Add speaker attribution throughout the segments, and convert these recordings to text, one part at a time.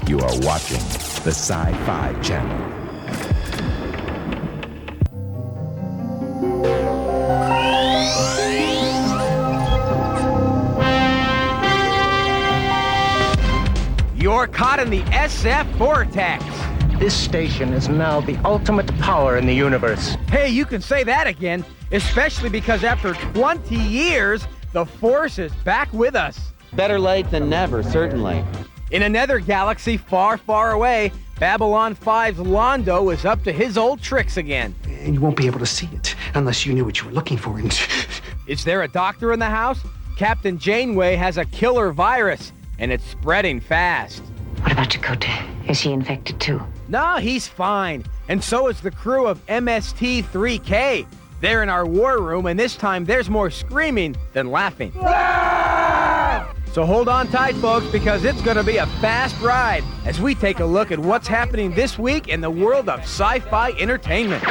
Speaker 1: You are watching the Sci-Fi Channel.
Speaker 2: You're caught in the SF Vortex.
Speaker 3: This station is now the ultimate power in the universe.
Speaker 2: Hey, you can say that again, especially because after 20 years, the Force is back with us.
Speaker 4: Better late than never, certainly.
Speaker 2: In another galaxy far, far away, Babylon 5's Londo is up to his old tricks again.
Speaker 5: And you won't be able to see it unless you knew what you were looking for.
Speaker 2: Is there a doctor in the house? Captain Janeway has a killer virus, and it's spreading fast.
Speaker 6: What about Chakotay? Is he infected too?
Speaker 2: No, he's fine. And so is the crew of MST3K. They're in our war room, and this time there's more screaming than laughing. So hold on tight, folks, because it's going to be a fast ride as we take a look at what's happening this week in the world of sci-fi entertainment.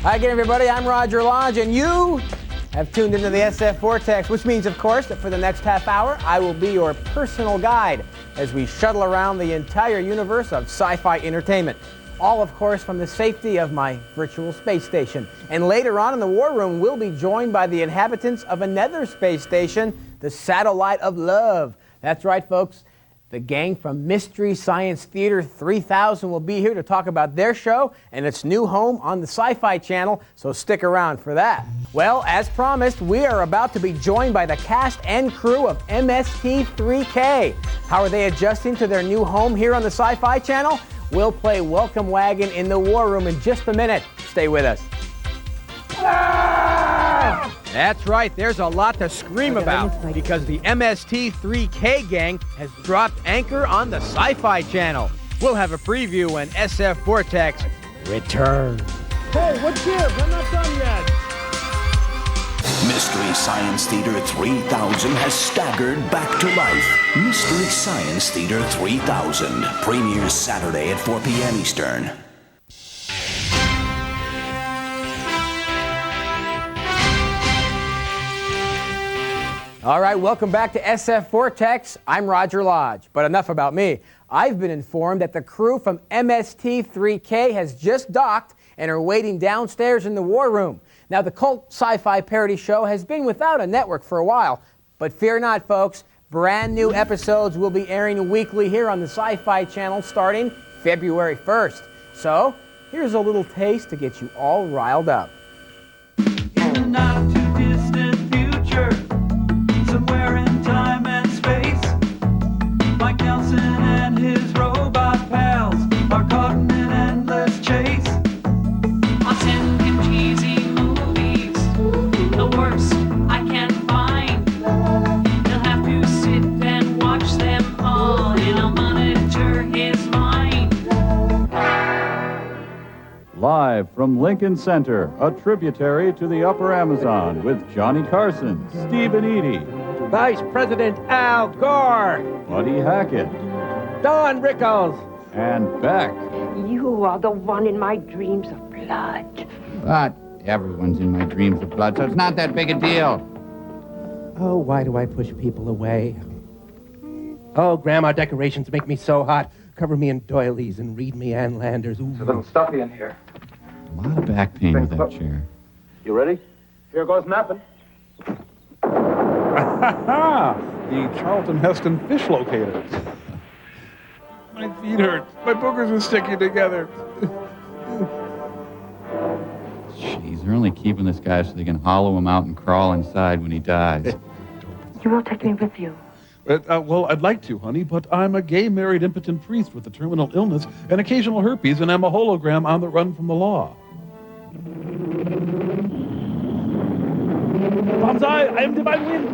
Speaker 2: Hi again, everybody. I'm Roger Lodge, and you have tuned into the SF Vortex, which means, of course, that for the next half hour, I will be your personal guide as we shuttle around the entire universe of sci-fi entertainment. All, of course, from the safety of my virtual space station. And later on in the war room, we'll be joined by the inhabitants of another space station, the Satellite of Love. That's right, folks. The gang from Mystery Science Theater 3000 will be here to talk about their show and its new home on the Sci-Fi Channel, so stick around for that. Well, as promised, we are about to be joined by the cast and crew of MST3K. How are they adjusting to their new home here on the Sci-Fi Channel? We'll play Welcome Wagon in the War Room in just a minute. Stay with us. That's right, there's a lot to scream about because the MST3K gang has dropped anchor on the Sci-Fi Channel. We'll have a preview when SF Vortex returns. Hey, what's this? I'm not done yet.
Speaker 1: Mystery Science Theater 3000 has staggered back to life. Mystery Science Theater 3000 premieres Saturday at 4 p.m. Eastern.
Speaker 2: All right, welcome back to SF Vortex. I'm Roger Lodge, but enough about me. I've been informed that the crew from MST3K has just docked and are waiting downstairs in the war room. Now, the cult sci-fi parody show has been without a network for a while, but fear not, folks. Brand new episodes will be airing weekly here on the Sci-Fi Channel starting February 1st. So, here's a little taste to get you all riled up.
Speaker 7: In the not too distant future, somewhere in time and space, Mike Nelson and his robot pals are caught in an endless chase.
Speaker 8: I'll send him cheesy movies, the worst I can find. He'll have to sit and watch them all, and I'll monitor his mind.
Speaker 9: Live from Lincoln Center, a tributary to the Upper Amazon with Johnny Carson, Stephen Eady,
Speaker 2: Vice President Al Gore,
Speaker 9: Buddy Hackett,
Speaker 2: Don Rickles,
Speaker 9: and Beck.
Speaker 6: You are the one in my dreams of blood.
Speaker 10: But everyone's in my dreams of blood, so it's not that big a deal.
Speaker 3: Oh, why do I push people away? Oh, Grandma, decorations make me so hot. Cover me in doilies and read me Ann Landers. Ooh.
Speaker 11: It's a little stuffy in here.
Speaker 10: A lot of back pain with that chair.
Speaker 11: You ready? Here goes nothing.
Speaker 9: The Charlton Heston fish locator. My feet hurt. My boogers are sticking together.
Speaker 10: Jeez, they're only keeping this guy so they can hollow him out and crawl inside when he dies.
Speaker 6: You will take me with you.
Speaker 9: Well, I'd like to, honey, but I'm a gay, married, impotent priest with a terminal illness and occasional herpes, and I'm a hologram on the run from the law. Banzai, I am divine wind.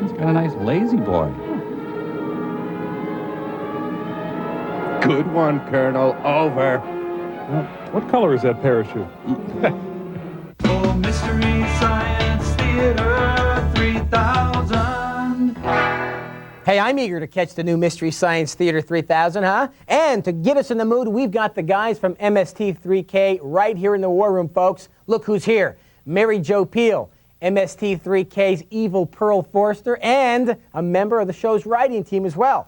Speaker 10: He's got a nice lazy boy.
Speaker 3: Good one, Colonel. Over.
Speaker 9: What color is that parachute?
Speaker 7: Oh, Mystery Science Theater 3000.
Speaker 2: Hey, I'm eager to catch the new Mystery Science Theater 3000, huh? And to get us in the mood, we've got the guys from MST3K right here in the war room, folks. Look who's here. Mary Jo Pehl, MST3K's evil Pearl Forster, and a member of the show's writing team as well.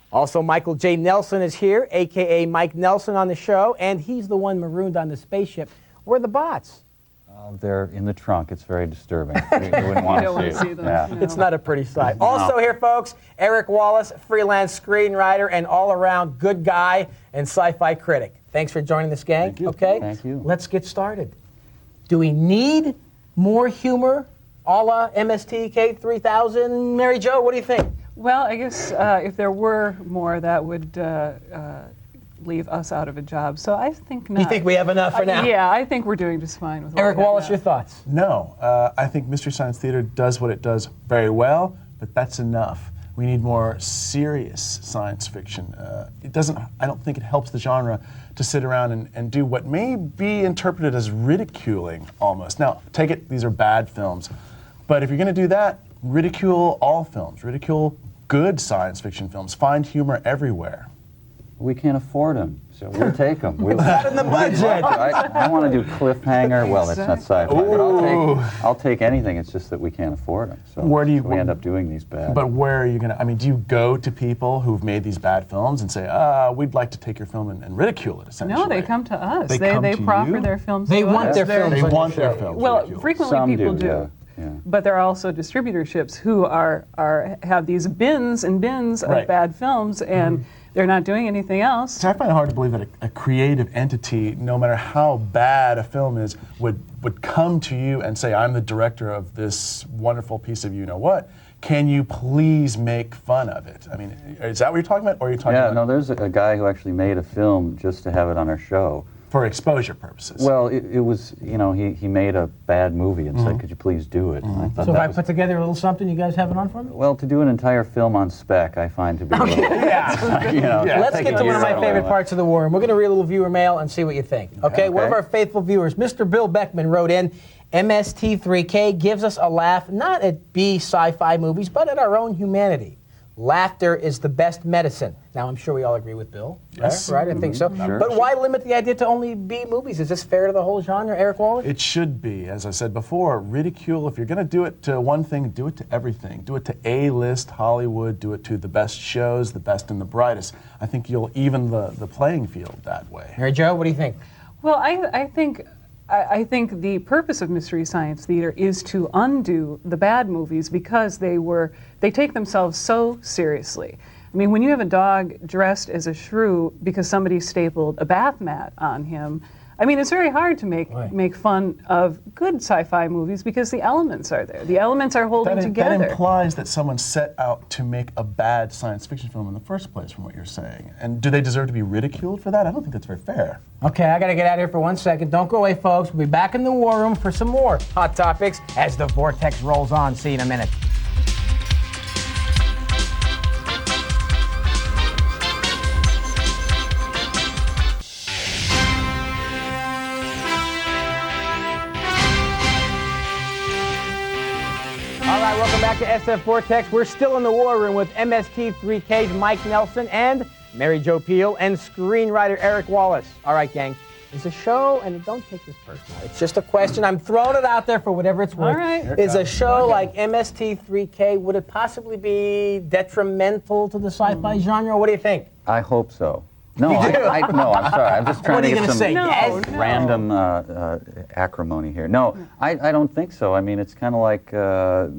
Speaker 2: Also, Michael J. Nelson is here, a.k.a. Mike Nelson on the show, and he's the one marooned on the spaceship. Where are the bots?
Speaker 10: They're in the trunk. It's very disturbing. You wouldn't want to see them. Yeah.
Speaker 2: It's not a pretty sight. Also here, folks, Eric Wallace, freelance screenwriter and all-around good guy and sci-fi critic. Thanks for joining this gang.
Speaker 9: Thank you.
Speaker 2: Okay?
Speaker 10: Thank you.
Speaker 2: Let's get started. Do we need more humor a la MST3K 3000? Mary Jo, what do you think?
Speaker 12: Well, I guess if there were more, that would leave us out of a job. So I think not.
Speaker 2: You think we have enough for now?
Speaker 12: Yeah, I think we're doing just fine with what
Speaker 2: Eric
Speaker 12: we have
Speaker 2: Wallace,
Speaker 12: now.
Speaker 2: your thoughts?
Speaker 13: No, I think Mystery Science Theater does what it does very well, but that's enough. We need more serious science fiction. It doesn't. I don't think it helps the genre to sit around and do what may be interpreted as ridiculing almost. Now, take it, these are bad films, but if you're going to do that, ridicule all films, ridicule good science fiction films, find humor everywhere.
Speaker 10: We can't afford them, so we'll take them.
Speaker 2: Not in the budget.
Speaker 10: I want to do cliffhanger. Well, that's not sci-fi, but I'll take anything. It's just that we can't afford them. So
Speaker 13: Where do you-
Speaker 10: we end up doing these bad.
Speaker 13: But where are you going to, I mean, do you go to people who've made these bad films and say, we'd like to take your film and ridicule it, essentially?
Speaker 12: No, they come to us.
Speaker 13: They come to
Speaker 12: proffer
Speaker 13: you?
Speaker 12: their films
Speaker 2: They
Speaker 12: to
Speaker 2: want
Speaker 12: us.
Speaker 2: their films
Speaker 13: They
Speaker 2: on
Speaker 13: want
Speaker 2: your
Speaker 13: their
Speaker 2: show.
Speaker 13: films
Speaker 12: Well,
Speaker 13: ridiculed.
Speaker 12: frequently
Speaker 10: Some
Speaker 12: people
Speaker 10: do,
Speaker 12: do.
Speaker 10: yeah.
Speaker 12: But there are also distributorships who have these bins and bins of
Speaker 13: Right.
Speaker 12: bad films, and they're not doing anything else.
Speaker 13: So I find it hard to believe that a creative entity, no matter how bad a film is, would come to you and say, I'm the director of this wonderful piece of you-know-what. Can you please make fun of it? I mean, is that what you're talking about? Or are you talking
Speaker 10: Yeah,
Speaker 13: about
Speaker 10: no, there's a guy who actually made a film just to have it on our show.
Speaker 13: for exposure purposes?
Speaker 10: Well, it was, you know, he made a bad movie and said, could you please do it? And I thought
Speaker 2: So if
Speaker 10: that
Speaker 2: I
Speaker 10: was-
Speaker 2: put together a little something, you guys have it on for me?
Speaker 10: well, to do an entire film on spec, I find to be a little, you know,
Speaker 2: Let's
Speaker 10: take
Speaker 2: get
Speaker 10: a
Speaker 2: to one of my
Speaker 10: year
Speaker 2: favorite
Speaker 10: away.
Speaker 2: parts of the war room. We're going to read a little viewer mail and see what you think. Okay? One of our faithful viewers, Mr. Bill Beckman, wrote in, MST3K gives us a laugh, not at B sci-fi movies, but at our own humanity. Laughter is the best medicine. Now, I'm sure we all agree with Bill.
Speaker 13: Yes.
Speaker 2: Right? I think so.
Speaker 10: Sure.
Speaker 2: But why limit the idea to only B movies? Is this fair to the whole genre, Eric Wallace?
Speaker 13: It should be. As I said before, ridicule, if you're going to do it to one thing, do it to everything. Do it to A-list Hollywood, do it to the best shows, the best and the brightest. I think you'll even the playing field that way.
Speaker 2: Mary Jo, what do you think?
Speaker 12: Well, I think the purpose of Mystery Science Theater is to undo the bad movies because they take themselves so seriously. I mean, when you have a dog dressed as a shrew because somebody stapled a bath mat on him, I mean, it's very hard to make fun of good sci-fi movies because the elements are there. The elements are holding together.
Speaker 13: That implies that someone set out to make a bad science fiction film in the first place, from what you're saying. And do they deserve to be ridiculed for that? I don't think that's very fair.
Speaker 2: Okay, I got to get out of here for 1 second. Don't go away, folks. We'll be back in the war room for some more hot topics as the Vortex rolls on. See you in a minute. All right, welcome back to SF Vortex. We're still in the war room with MST3K's Mike Nelson and Mary Jo Pehl and screenwriter Eric Wallace. All right, gang. Is a show, and don't take this personal, it's just a question. I'm throwing it out there for whatever it's worth.
Speaker 12: All right.
Speaker 2: Is a show like MST3K, would it possibly be detrimental to the sci-fi genre? What do you think?
Speaker 10: I hope so. No, no, I'm sorry. I'm just trying
Speaker 2: What are
Speaker 10: to
Speaker 2: you
Speaker 10: get
Speaker 2: gonna
Speaker 10: some
Speaker 2: say? Yes?
Speaker 10: random acrimony here. No, I don't think so. I mean, it's kind of like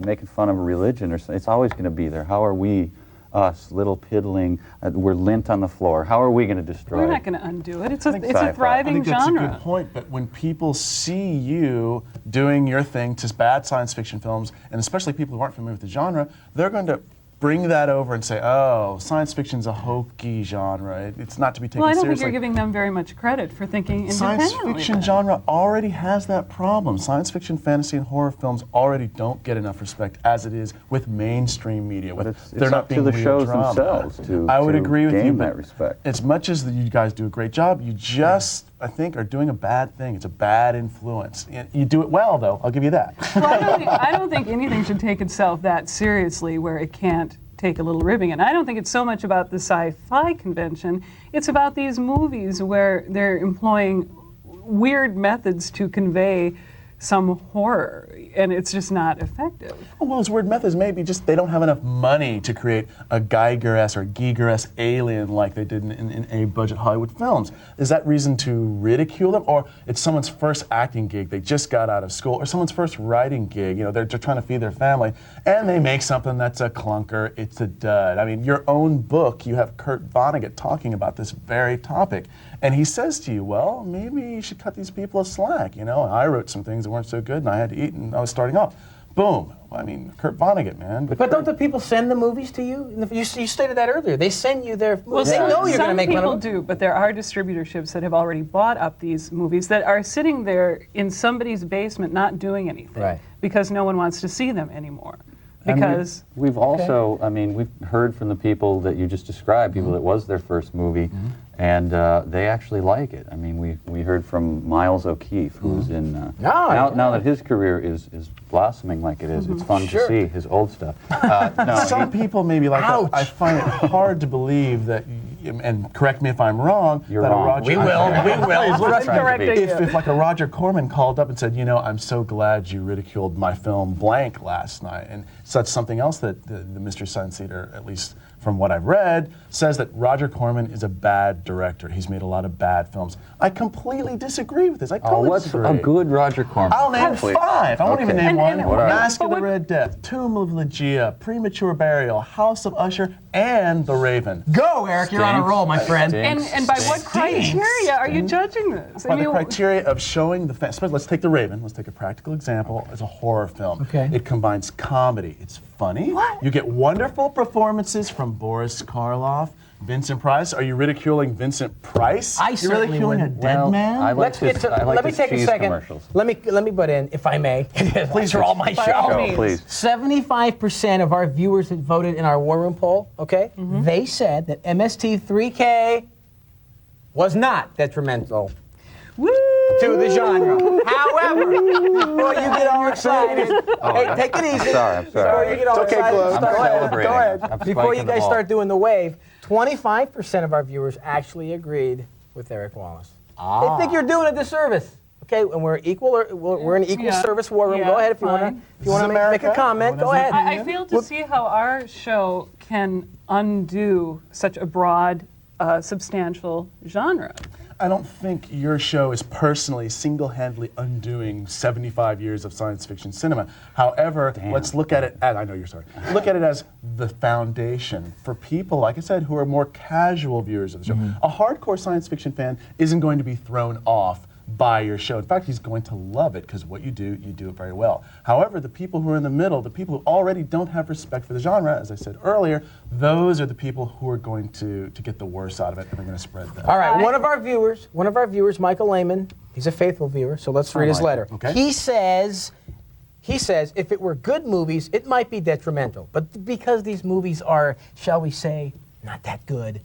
Speaker 10: making fun of a religion or something. It's always going to be there. How are we, us, little piddling, we're lint on the floor. How are we going to destroy
Speaker 12: We're
Speaker 10: it?
Speaker 12: not going to undo it. It's a
Speaker 10: sci-fi.
Speaker 12: thriving
Speaker 13: I think that's
Speaker 12: genre.
Speaker 13: a good point, but when people see you doing your thing to bad science fiction films, and especially people who aren't familiar with the genre, they're going to bring that over and say, oh, science fiction's a hokey genre. It's not to be taken seriously.
Speaker 12: Well, I don't think you're giving them very much credit for thinking independently.
Speaker 13: Science fiction genre already has that problem. Science fiction, fantasy, and horror films already don't get enough respect as it is with mainstream media.
Speaker 10: But it's
Speaker 13: they're not
Speaker 10: up to
Speaker 13: being
Speaker 10: the
Speaker 13: real
Speaker 10: shows
Speaker 13: drama.
Speaker 10: themselves to
Speaker 13: I would agree with you,
Speaker 10: gain
Speaker 13: but
Speaker 10: that respect.
Speaker 13: as much as you guys do a great job, you just, I think, are doing a bad thing. It's a bad influence. You do it well, though. I'll give you that.
Speaker 12: Well, I don't think anything should take itself that seriously where it can't take a little ribbing. And I don't think it's so much about the sci-fi convention. It's about these movies where they're employing weird methods to convey some horror, and it's just not effective.
Speaker 13: Well, those weird methods maybe just they don't have enough money to create a Geiger-esque or Giger-esque alien like they did in A-budget Hollywood films. Is that reason to ridicule them? Or it's someone's first acting gig, they just got out of school, or someone's first writing gig, they're trying to feed their family, and they make something that's a clunker, it's a dud. I mean, your own book, you have Kurt Vonnegut talking about this very topic, and he says to you, well, maybe you should cut these people a slack, I wrote some things that weren't so good, and I had to eat, and I was starting off. Boom. I mean, Kurt Vonnegut, man.
Speaker 2: But don't the people send the movies to you? You stated that earlier. They send you their movies. They know you're going to make money.
Speaker 12: Some people do, but there are distributorships that have already bought up these movies that are sitting there in somebody's basement not doing anything because no one wants to see them anymore. Because
Speaker 10: we've also, we've heard from the people that you just described, people that was their first movie, and they actually like it. I mean, we heard from Miles O'Keefe, who's in now that his career is blossoming like it is. It's fun to see his old stuff.
Speaker 13: Some people maybe like that. I find it hard to believe that, and correct me if I'm wrong,
Speaker 10: You're
Speaker 13: that
Speaker 10: wrong.
Speaker 13: a Roger...
Speaker 2: We will.
Speaker 13: If like a Roger Corman called up and said, I'm so glad you ridiculed my film blank last night, and that's something else that the Mystery Science Theater, at least from what I've read, says that Roger Corman is a bad director. He's made a lot of bad films. I completely disagree with this. I totally
Speaker 10: what's
Speaker 13: disagree.
Speaker 10: a good Roger Corman?
Speaker 13: I'll name 5. I won't even name one.
Speaker 10: What are
Speaker 13: Mask of the Red Death, Tomb of Ligeia, Premature Burial, House of Usher, and The Raven.
Speaker 2: Go, Eric. You're on a roll, my friend.
Speaker 12: And by what criteria are you judging this?
Speaker 13: By the criteria of showing the let's take The Raven. Let's take a practical example as a horror film.
Speaker 2: Okay.
Speaker 13: It combines comedy. It's funny.
Speaker 2: What?
Speaker 13: You get wonderful performances from Boris Karloff, Vincent Price. Are you ridiculing Vincent Price?
Speaker 2: I
Speaker 13: You're
Speaker 2: certainly
Speaker 13: ridiculing a
Speaker 2: wouldn't.
Speaker 13: dead man?
Speaker 2: Let me take a second. Let me butt in, if I may. Please, for all my show.
Speaker 10: Please.
Speaker 2: 75% of our viewers that voted in our War Room poll, they said that MST3K was not detrimental to the genre. However, before you get all excited, take it easy.
Speaker 10: I'm sorry.
Speaker 2: Before you get all excited,
Speaker 10: I'm celebrating.
Speaker 2: go ahead.
Speaker 10: I'm
Speaker 2: Before you
Speaker 10: spiking the
Speaker 2: guys
Speaker 10: ball.
Speaker 2: start doing the wave, 25% of our viewers actually agreed with Eric Wallace. They think you're doing a disservice. Okay, and we're equal. We're an equal service war room. Go ahead if you want to make a comment. Go ahead.
Speaker 12: I fail to see how our show can undo such a broad, substantial genre.
Speaker 13: I don't think your show is personally single-handedly undoing 75 years of science fiction cinema. However, let's look at it, I know you're sorry, look at it as the foundation for people, like I said, who are more casual viewers of the show. A hardcore science fiction fan isn't going to be thrown off by your show. In fact, he's going to love it because what you do it very well. However, the people who are in the middle, the people who already don't have respect for the genre, as I said earlier, those are the people who are going to get the worst out of it and are going to spread that.
Speaker 2: All right, one of our viewers, Michael Lehman, he's a faithful viewer, so let's read his letter.
Speaker 13: Okay.
Speaker 2: He says if it were good movies, it might be detrimental. But because these movies are, shall we say, not that good,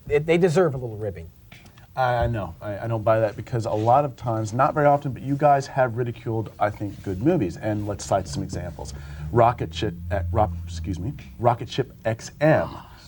Speaker 2: they deserve a little ribbing.
Speaker 13: No, I don't buy that because a lot of times, not very often, but you guys have ridiculed, I think, good movies. And let's cite some examples. Rocket Ship XM.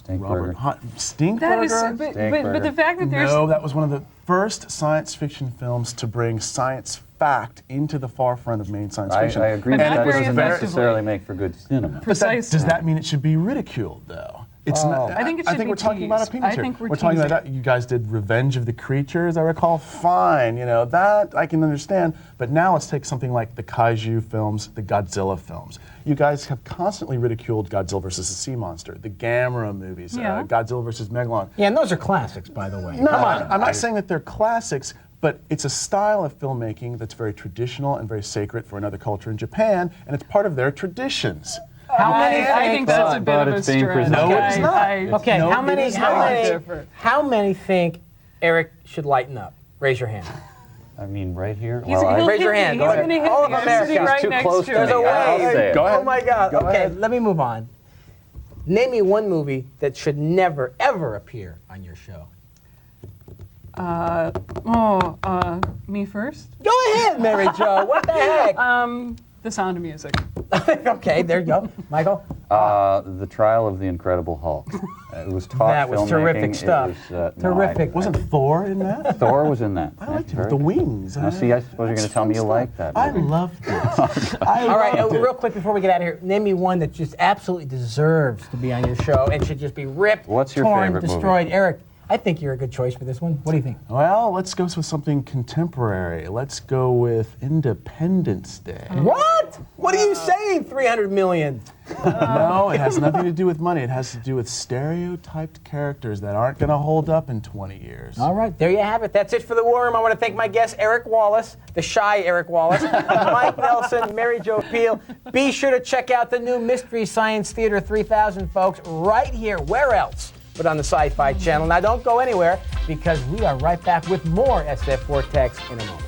Speaker 10: Stinkburger.
Speaker 13: Stinkburger?
Speaker 12: But the fact that there's...
Speaker 13: No, that was one of the first science fiction films to bring science fact into the forefront of main science fiction.
Speaker 10: I agree
Speaker 12: But
Speaker 10: that
Speaker 12: not very
Speaker 10: doesn't
Speaker 12: effectively.
Speaker 10: necessarily make for good cinema.
Speaker 12: Precisely.
Speaker 13: Does that mean it should be ridiculed, though? It's not,
Speaker 12: I think it should be
Speaker 13: we're talking about
Speaker 12: teased.
Speaker 13: opinions
Speaker 12: I
Speaker 13: here.
Speaker 12: think we're
Speaker 13: talking about
Speaker 12: teasing.
Speaker 13: that. You guys did Revenge of the Creature, as I recall. Fine, that I can understand. But now let's take something like the kaiju films, the Godzilla films. You guys have constantly ridiculed Godzilla versus the Sea Monster, the Gamera movies, Godzilla versus Megalon.
Speaker 2: Yeah, and those are classics, by the way.
Speaker 13: No, I'm not saying that they're classics, but it's a style of filmmaking that's very traditional and very sacred for another culture in Japan, and it's part of their traditions.
Speaker 2: How many
Speaker 12: I think that's a bit of a
Speaker 10: it's being
Speaker 12: stretch.
Speaker 10: presented.
Speaker 13: No, it's not.
Speaker 2: Okay,
Speaker 13: No,
Speaker 2: how
Speaker 13: it
Speaker 2: many?
Speaker 13: is
Speaker 2: How
Speaker 13: not.
Speaker 2: many? How many think Eric should lighten up? Raise your hand.
Speaker 10: I mean, right here.
Speaker 12: He'll
Speaker 2: Raise your
Speaker 12: hit
Speaker 2: hand.
Speaker 12: me.
Speaker 2: Go
Speaker 12: He's
Speaker 2: ahead.
Speaker 12: gonna hit
Speaker 2: All of
Speaker 12: me. I'm
Speaker 2: America.
Speaker 12: sitting right
Speaker 10: Too
Speaker 12: next
Speaker 10: close
Speaker 12: to
Speaker 10: to
Speaker 2: There's
Speaker 10: me.
Speaker 2: a
Speaker 12: him.
Speaker 10: I'll
Speaker 2: wave.
Speaker 10: say it.
Speaker 13: Go ahead.
Speaker 2: Oh my God.
Speaker 13: Go
Speaker 2: Okay,
Speaker 13: ahead.
Speaker 2: let me move on. Name me one movie that should never, ever appear on your show.
Speaker 12: Me first?
Speaker 2: Go ahead, Mary Jo. What the heck?
Speaker 12: The Sound of Music.
Speaker 2: Okay, there you go. Michael?
Speaker 10: The Trial of the Incredible Hulk. It was top
Speaker 2: That was
Speaker 10: filmmaking.
Speaker 2: terrific stuff.
Speaker 10: It was,
Speaker 2: Terrific.
Speaker 13: Wasn't Thor in that?
Speaker 10: Thor was in that.
Speaker 13: I liked
Speaker 10: Very
Speaker 13: it. The
Speaker 10: good.
Speaker 13: wings.
Speaker 10: Now, see, I suppose you're going to tell me you like that.
Speaker 13: I
Speaker 10: movie.
Speaker 13: loved it.
Speaker 2: All right, real quick before we get out of here, name me one that just absolutely deserves to be on your show and should just be ripped,
Speaker 10: What's your
Speaker 2: torn,
Speaker 10: favorite movie?
Speaker 2: destroyed. Eric, I think you're a good choice for this one. What do you think?
Speaker 13: Well, let's go with something contemporary. Let's go with Independence Day.
Speaker 2: What? What are you saying, 300 million?
Speaker 13: No, it has nothing to do with money. It has to do with stereotyped characters that aren't going to hold up in 20 years.
Speaker 2: All right, there you have it. That's it for the War Room. I want to thank my guests, Eric Wallace, the shy Eric Wallace, Mike Nelson, Mary Jo Peel. Be sure to check out the new Mystery Science Theater 3000, folks, right here. Where else but on the Sci-Fi channel? Now, don't go anywhere, because we are right back with more SF Vortex in a moment.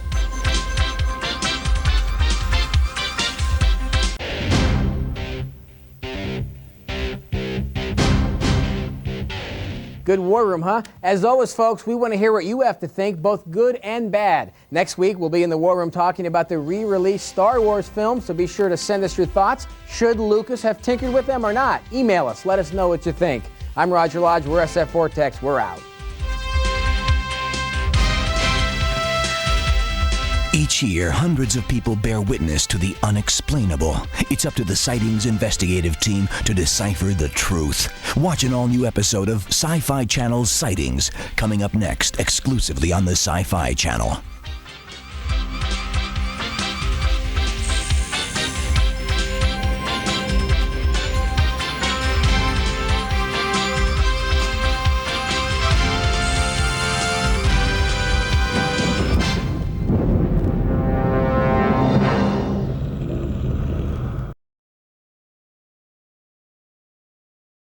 Speaker 2: Good War Room, huh? As always, folks, we want to hear what you have to think, both good and bad. Next week, we'll be in the War Room talking about the re-released Star Wars film, so be sure to send us your thoughts. Should Lucas have tinkered with them or not? Email us. Let us know what you think. I'm Roger Lodge. We're SF Vortex. We're out.
Speaker 1: Each year, hundreds of people bear witness to the unexplainable. It's up to the Sightings investigative team to decipher the truth. Watch an all-new episode of Sci-Fi Channel's Sightings, coming up next exclusively on the Sci-Fi Channel.